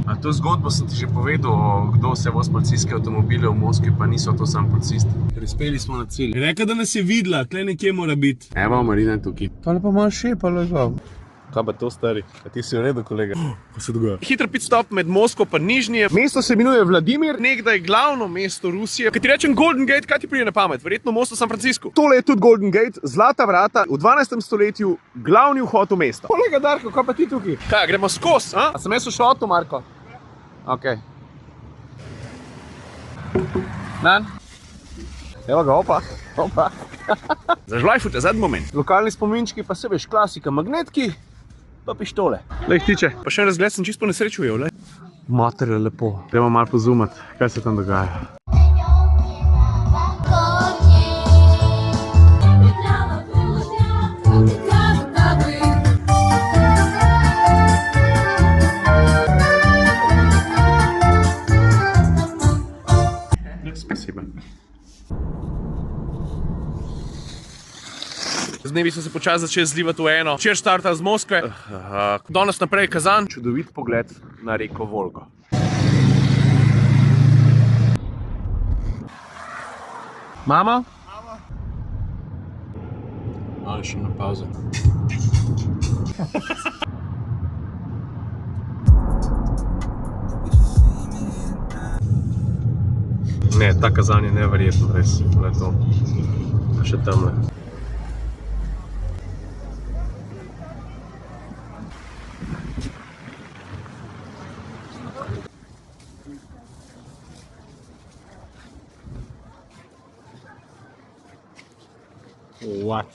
A to zgodbo sem ti že povedal, kdo vse vozi policijske avtomobile v Moskvi, pa niso to samo policisti. Prispeli smo na cilj. Reka, da nas je videla, tle nekje mora biti. Evo, Marina je tukaj. Pa lepa malo šepalo je. Kaj pa to, stari? A ti si v redu, kolega? Ko se dogaja? Hiter pit stop med Moskvo pa Nižnije. Mesto se imenuje Vladimir, nekdaj glavno mesto Rusije. Kaj ti rečem Golden Gate, kaj ti pride na pamet? Verjetno most v San Franciscu. Tole je tudi Golden Gate, zlata vrata, v 12. stoletju glavni vhod v mesto. Kolega Darko, kaj pa ti tukaj? Kaj, gremo skozi, a? A sem jaz v šotu, Marko? Ok. Dan. Evo ga, opa. Zažlajfujte zadnji moment. Lokalni spominčki, pa se veš, klasika, magnetki, pa pištole. Lej, tiče, pa še en razgled sem čisto po nesreču ujel, lej. Mater je lepo. Gremo malo pozumati, kaj se tam dogaja. Spasiba. Dnevi so se počasi začeli zlivati v eno. Včeraj startali z Moskve, danes naprej Kazan. Čudovit pogled na reko Volgo. Mama? Ali še na pauzo. Ne, ta Kazan je neverjetno, res. Le to. Pa še tamle. What?